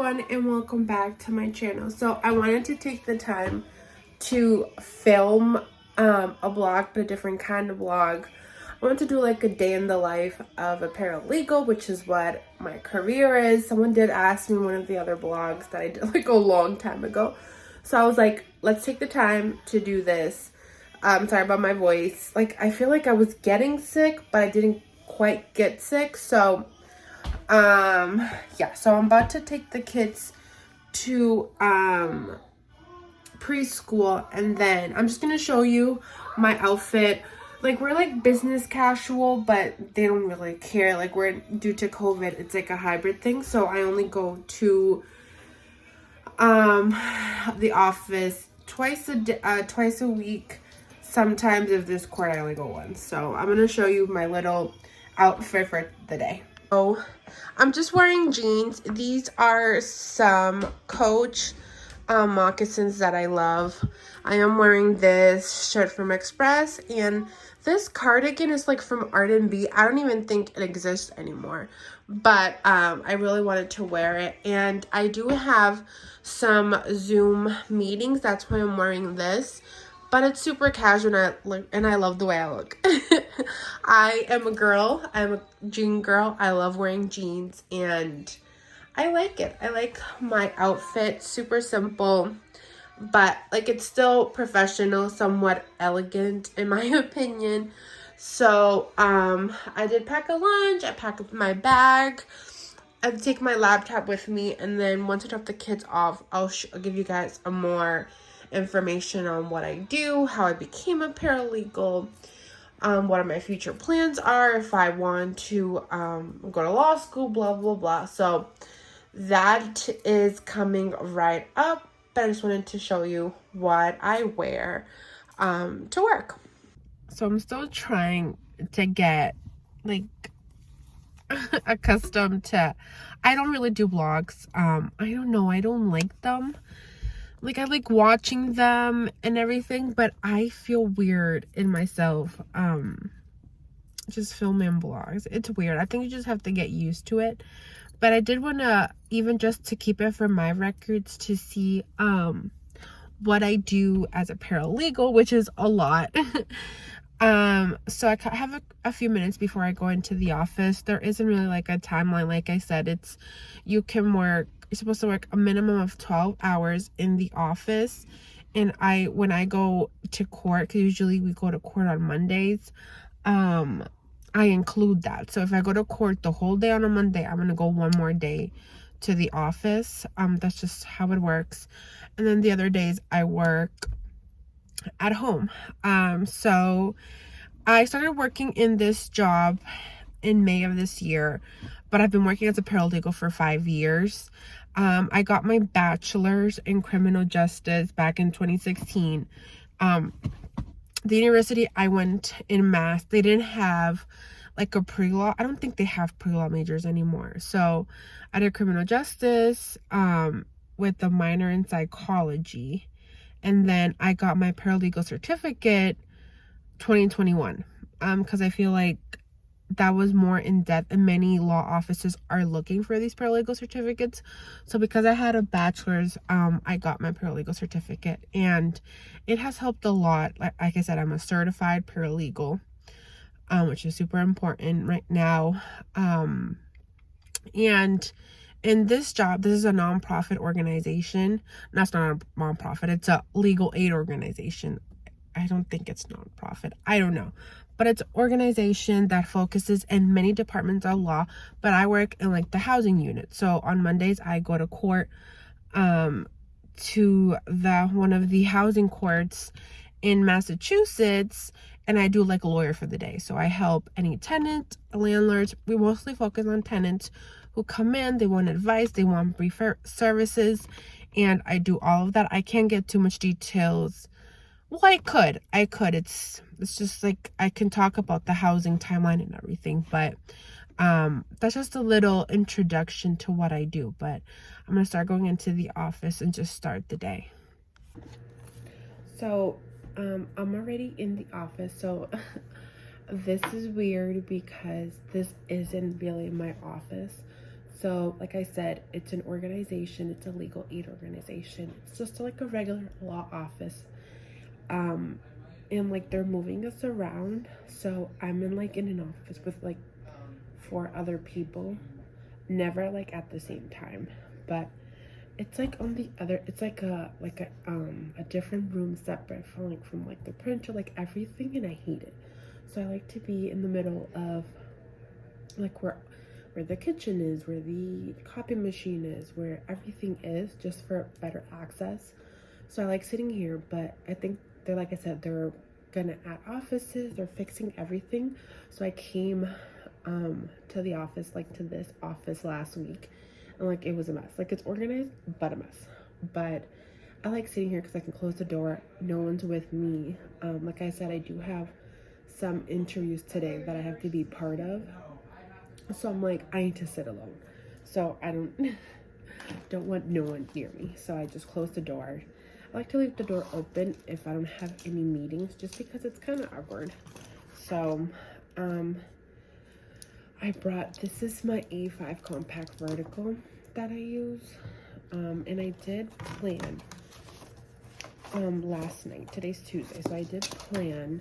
everyone, and welcome back to my channel. So I wanted to take the time to film a vlog, but a different kind of vlog. I want to do like a day in the life of a paralegal, which is what my career is. Someone did ask me in one of the other vlogs that I did like a long time ago. So I was like, let's take the time to do this. Sorry about my voice. Like, I feel like I was getting sick, but I didn't quite get sick. So yeah, so I'm about to take the kids to preschool, and then I'm just gonna show you my outfit. Like, we're like business casual, but they don't really care. Like, we're due to COVID, it's like a hybrid thing, so I only go to the office twice a week. Sometimes if there's court, I only go once. So I'm gonna show you my little outfit for the day. So I'm just wearing jeans. These are some Coach moccasins that I love. I am wearing this shirt from Express, and this cardigan is like from R&B. I don't even think it exists anymore, but I really wanted to wear it, and I do have some Zoom meetings. That's why I'm wearing this. But it's super casual, and I love the way I look. I am a girl. I'm a jean girl. I love wearing jeans, and I like it. I like my outfit. Super simple, but like it's still professional, somewhat elegant in my opinion. So I did pack a lunch. I packed my bag. I take my laptop with me, and then once I drop the kids off, I'll give you guys a more information on what I do, how I became a paralegal, what my future plans are, if I want to go to law school, blah blah blah. So that is coming right up, but I just wanted to show you what I wear to work. So I'm still trying to get like accustomed to, I don't really do vlogs. I don't know, I don't like them. Like, I like watching them and everything, but I feel weird in myself just filming vlogs. It's weird. I think you just have to get used to it. But I did want to, even just to keep it for my records, to see what I do as a paralegal, which is a lot. So I have a few minutes before I go into the office. There isn't really like a timeline. Like I said, you're supposed to work a minimum of 12 hours in the office. And when I go to court, because usually we go to court on Mondays, I include that. So if I go to court the whole day on a Monday, I'm gonna go one more day to the office. That's just how it works. And then the other days I work at home. So I started working in this job in May of this year, but I've been working as a paralegal for 5 years. I got my bachelor's in criminal justice back in 2016. The university I went in Mass, they didn't have like a pre-law. I don't think they have pre-law majors anymore. So I did criminal justice with a minor in psychology. And then I got my paralegal certificate 2021 because I feel like that was more in depth, and many law offices are looking for these paralegal certificates. So because I had a bachelor's, I got my paralegal certificate, and it has helped a lot. Like I said, I'm a certified paralegal, which is super important right now. And in this job, this is a nonprofit organization. That's not a nonprofit, it's a legal aid organization. I don't think it's nonprofit. I don't know. But it's an organization that focuses in many departments of law, but I work in like the housing unit. So on Mondays, I go to court to one of the housing courts in Massachusetts, and I do like a lawyer for the day. So I help any tenant, landlords. We mostly focus on tenants who come in, they want advice, they want brief services, and I do all of that. I can't get too much details. Well, I could. It's just like I can talk about the housing timeline and everything, but that's just a little introduction to what I do. But I'm gonna start going into the office and just start the day. So I'm already in the office. So this is weird because this isn't really my office. So like I said, it's an organization. It's a legal aid organization. It's just like a regular law office. And like they're moving us around, so I'm in like in an office with like 4 other people, never like at the same time, but it's like on the other, it's like a different room separate from like the printer, like everything, and I hate it. So I like to be in the middle of like where the kitchen is, where the copy machine is, where everything is, just for better access. So I like sitting here, but I think they're, like I said, they're gonna add offices, they're fixing everything. So I came to the office, like to this office last week, and like it was a mess. Like it's organized, but a mess. But I like sitting here because I can close the door, no one's with me. Like I said, I do have some interviews today that I have to be part of. So I'm like, I need to sit alone. So I don't want no one near me. So I just close the door. I like to leave the door open if I don't have any meetings, just because it's kind of awkward. So, I brought, this is my A5 compact vertical that I use. And I did plan, last night. Today's Tuesday. So I did plan,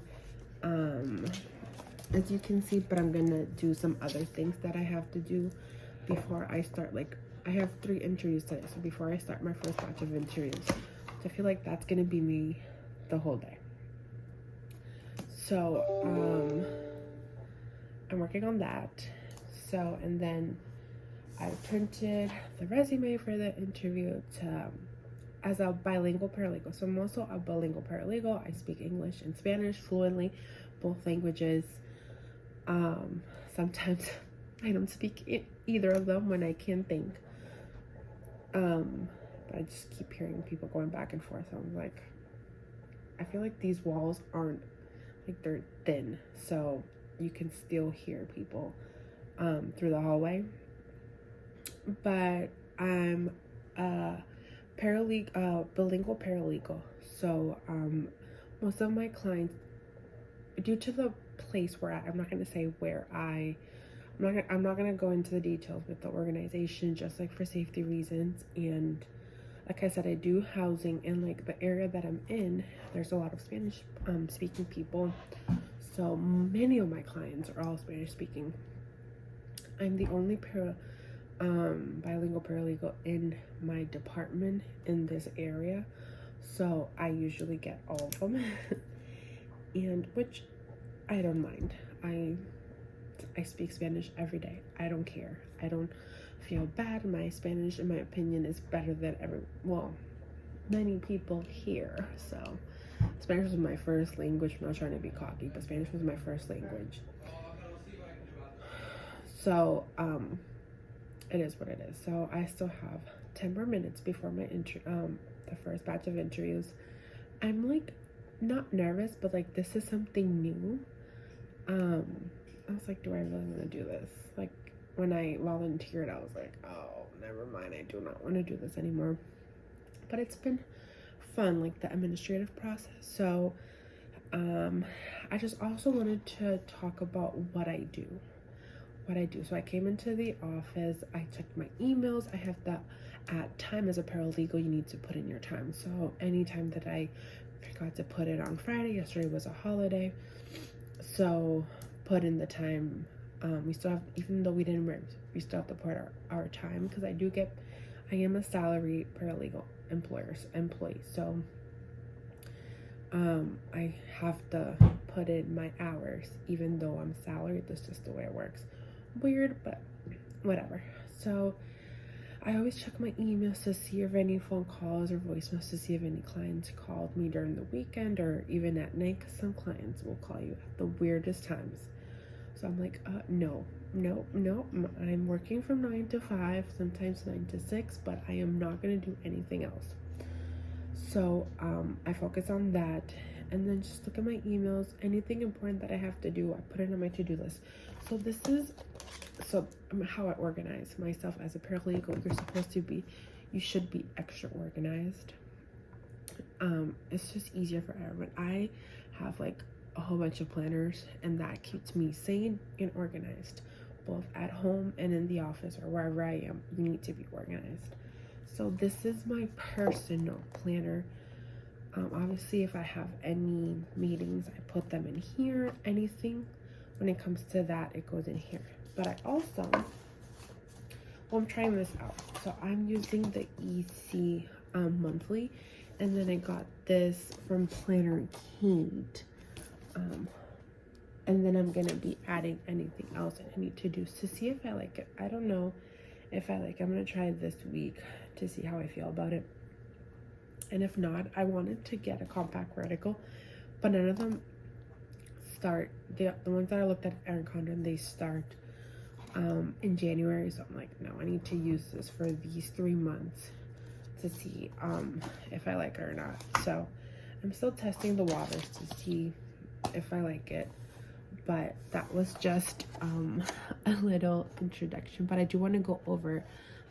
as you can see, but I'm gonna do some other things that I have to do before I start. Like I have 3 interviews today, so before I start my first batch of interviews, so I feel like that's gonna be me the whole day. So I'm working on that. So, and then I printed the resume for the interview to as a bilingual paralegal. So I'm also a bilingual paralegal. I speak English and Spanish fluently, both languages. Sometimes I don't speak either of them when I can think. But I just keep hearing people going back and forth. So I'm like, I feel like these walls aren't, like, they're thin, so you can still hear people through the hallway. But I'm a bilingual paralegal. So most of my clients, due to the place where I'm not going to say where I'm not going to go into the details with the organization, just like for safety reasons. And like I said, I do housing, and like the area that I'm in, there's a lot of Spanish speaking people. So many of my clients are all Spanish speaking. I'm the only bilingual paralegal in my department in this area, so I usually get all of them. And which I don't mind. I speak Spanish every day. I don't care. I don't feel bad. My Spanish, in my opinion, is better than many people here. So Spanish was my first language. I'm not trying to be cocky, but Spanish was my first language. So it is what it is. So I still have 10 more minutes before my the first batch of interviews. I'm like not nervous, but like this is something new. I was like, do I really want to do this? Like when I volunteered, I was like, oh, never mind, I do not want to do this anymore. But it's been fun, like the administrative process. So I just also wanted to talk about what I do. So I came into the office, I checked my emails. I have that at time as a paralegal, you need to put in your time. So anytime that I forgot to put it on Friday, yesterday was a holiday, so put in the time. We still have, even though we didn't work, we still have to put our time, because I am a salary paralegal employee. So I have to put in my hours even though I'm salaried. That's just the way it works. Weird, but whatever. So I always check my emails to see if any phone calls or voicemails, to see if any clients called me during the weekend or even at night, because some clients will call you at the weirdest times. So I'm like, no, I'm working from 9 to 5, sometimes 9 to 6, but I am not going to do anything else. So I focus on that, and then just look at my emails. Anything important that I have to do, I put it on my to-do list. So this is how I organize myself as a paralegal. You should be extra organized. It's just easier for everyone. I have like a whole bunch of planners, and that keeps me sane and organized. both at home and in the office or wherever I am, you need to be organized. So this is my personal planner. Obviously, if I have any meetings, I put them in here. Anything when it comes to that, it goes in here. But I also, I'm trying this out. So I'm using the EC monthly, and then I got this from Planner Kate. And then I'm gonna be adding anything else that I need to do to see if I like it. I don't know if I like it. I'm gonna try it this week to see how I feel about it. And if not, I wanted to get a compact vertical, but none of them start, the ones that I looked at Erin Condon, they start in January. So I'm like, no, I need to use this for these 3 months to see if I like it or not. So I'm still testing the waters to see if I like it. But that was just a little introduction. But I do want to go over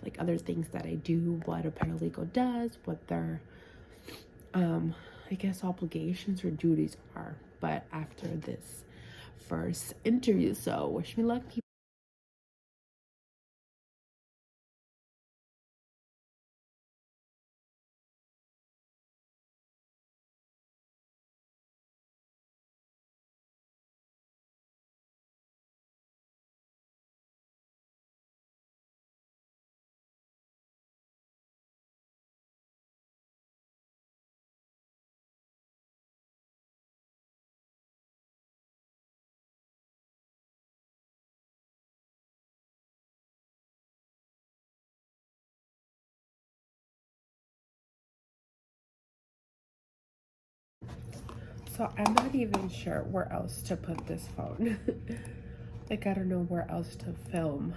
like other things that I do, what a paralegal does, what their I guess obligations or duties are. But after this first interview, so wish me luck, people. So I'm not even sure where else to put this phone. Like, I don't know where else to film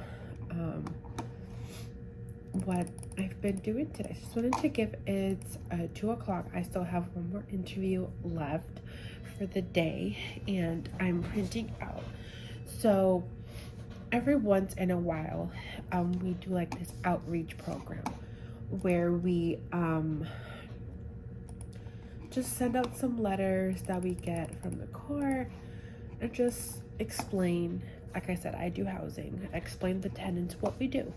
what I've been doing today. Just wanted to give it 2 o'clock. I still have one more interview left for the day, and I'm printing out. So every once in a while, we do like this outreach program where we just send out some letters that we get from the court and just explain, like I said, I do housing, explain the tenants what we do.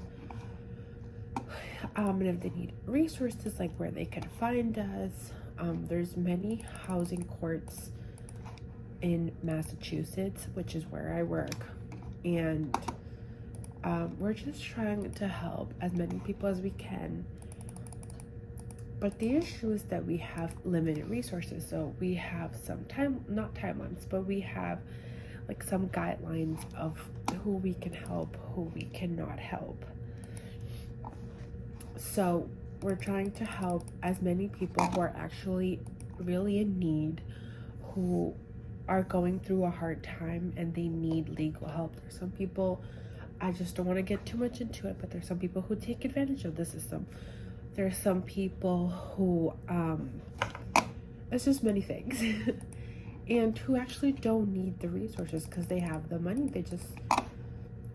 And if they need resources, like where they can find us. There's many housing courts in Massachusetts, which is where I work. And we're just trying to help as many people as we can. But the issue is that we have limited resources. So we have some not timelines, but we have like some guidelines of who we can help, who we cannot help. So we're trying to help as many people who are actually really in need, who are going through a hard time and they need legal help. There's some people, I just don't want to get too much into it, but there's some people who take advantage of the system. There's some people who, it's just many things. And who actually don't need the resources because they have the money. They just,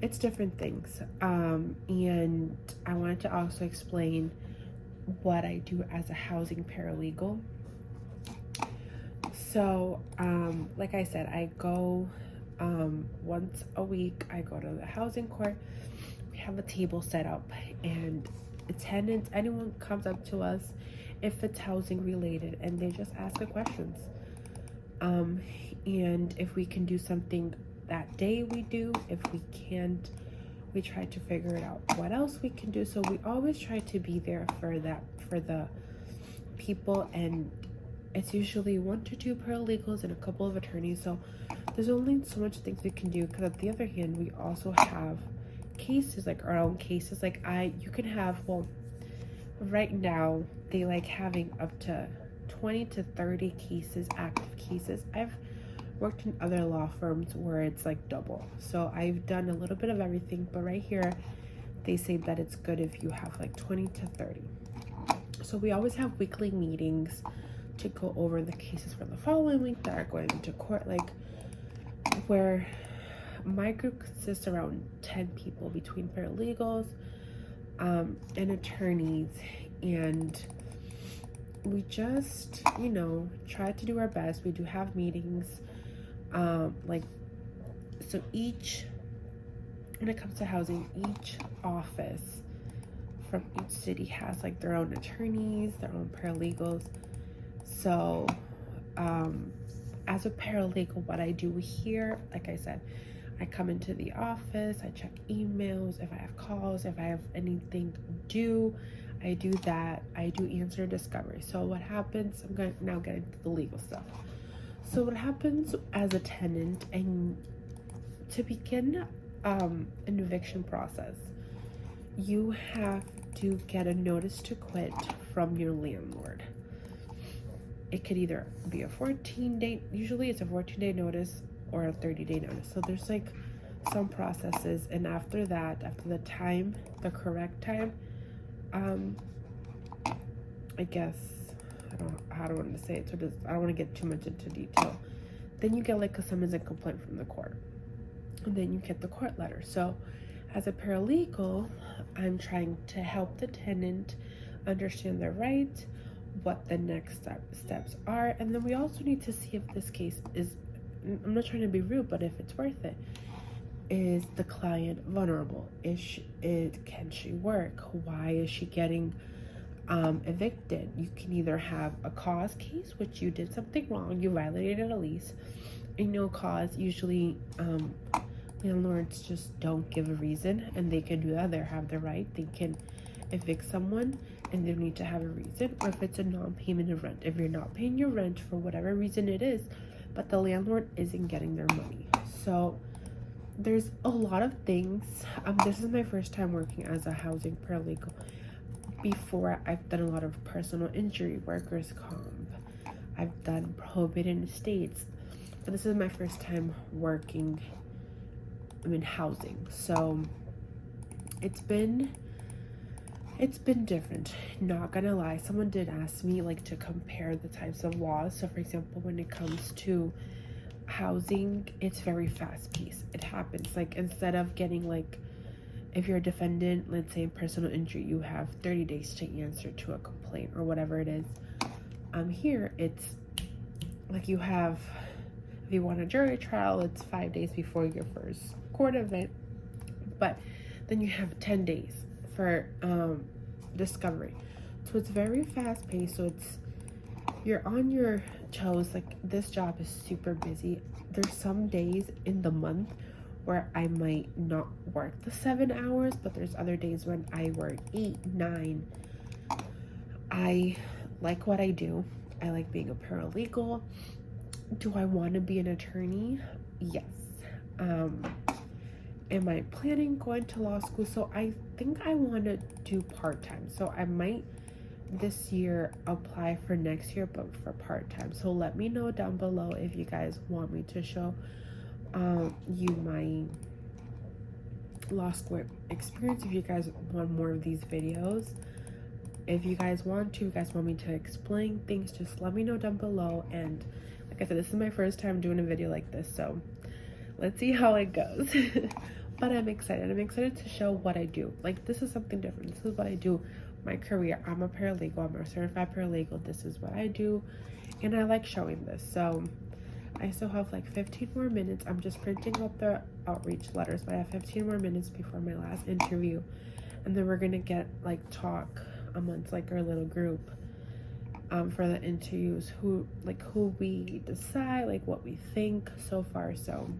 it's different things. And I wanted to also explain what I do as a housing paralegal. So, like I said, I go once a week. I go to the housing court. We have a table set up, and tenants, anyone comes up to us if it's housing related, and they just ask the questions. And if we can do something that day, we do. If we can't, we try to figure it out what else we can do. So we always try to be there for the people, and it's usually 1 to 2 paralegals and a couple of attorneys. So there's only so much things we can do, because at the other hand, we also have cases, like our own cases. Like you can have, well, right now they like having up to 20 to 30 cases, active cases. I've worked in other law firms where it's like double. So I've done a little bit of everything, but right here they say that it's good if you have like 20 to 30. So we always have weekly meetings to go over the cases for the following week that are going into court, like where my group consists around 10 people between paralegals and attorneys, and we just, you know, try to do our best. We do have meetings, like, so each when it comes to housing, each office from each city has like their own attorneys, their own paralegals. So as a paralegal, what I do here, like I said, I come into the office, I check emails, if I have calls, if I have anything due, I do that. I do answer discovery. So what happens, I'm going to now get into the legal stuff. So what happens as a tenant, and to begin an eviction process, you have to get a notice to quit from your landlord. It could either be a 14-day, usually it's a 14-day notice or a 30-day notice. So there's like some processes, and after that, after the time, the correct time, I guess, I don't want to say it, so just, I don't want to get too much into detail. Then you get like a summons and complaint from the court, and then you get the court letter. So as a paralegal, I'm trying to help the tenant understand their rights, what the next steps are, and then we also need to see if this case is, I'm not trying to be rude, but if it's worth it. Is the client vulnerable? Can she work? Why is she getting evicted? You can either have a cause case, which you did something wrong, you violated a lease, and no cause. Usually landlords just don't give a reason, and they can do that. They have the right, they can evict someone and they need to have a reason. Or if it's a non-payment of rent, if you're not paying your rent for whatever reason it is, but the landlord isn't getting their money. So there's a lot of things. This is my first time working as a housing paralegal. Before, I've done a lot of personal injury, workers' comp. I've done prohibited estates, but this is my first time working in housing. So it's been different, not gonna lie. Someone did ask me like to compare the types of laws. So for example, when it comes to housing, it's very fast paced. It happens like, instead of getting like, if you're a defendant, let's say in personal injury, you have 30 days to answer to a complaint or whatever it is. Here it's like you have, if you want a jury trial, it's 5 days before your first court event, but then you have 10 days for discovery. So it's very fast paced. So you're on your toes. Like, this job is super busy. There's some days in the month where I might not work the 7 hours, but there's other days when I work 8, 9. I like what I do. I like being a paralegal. Do I want to be an attorney? Yes. Am I planning going to law school? So I think I want to do part-time. So I might this year apply for next year, but for part-time. So let me know down below if you guys want me to show you my law school experience. If you guys want more of these videos, if you guys want me to explain things, just let me know down below. And like I said, this is my first time doing a video like this, so let's see how it goes. But I'm excited to show what I do. Like, this is something different. This is what I do, my career. I'm a paralegal, I'm a certified paralegal. This is what I do, and I like showing this. So I still have like 15 more minutes. I'm just printing up the outreach letters, but I have 15 more minutes before my last interview, and then we're gonna get like talk amongst like our little group for the interviews, who we decide, like what we think so far. So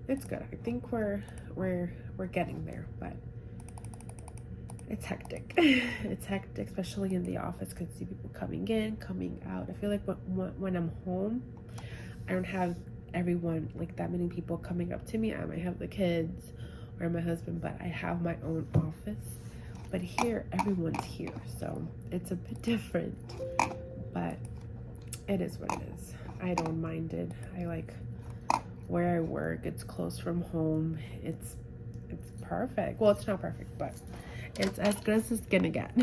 it's good. I think we're getting there, but it's hectic. It's hectic, especially in the office, because you see people coming in, coming out. I feel like when I'm home, I don't have everyone, like that many people coming up to me. I might have the kids or my husband, but I have my own office. But here, everyone's here, so it's a bit different, but it is what it is. I don't mind it. I like where I work. It's close from home. It's perfect. Well, it's not perfect, but it's as good as it's gonna get.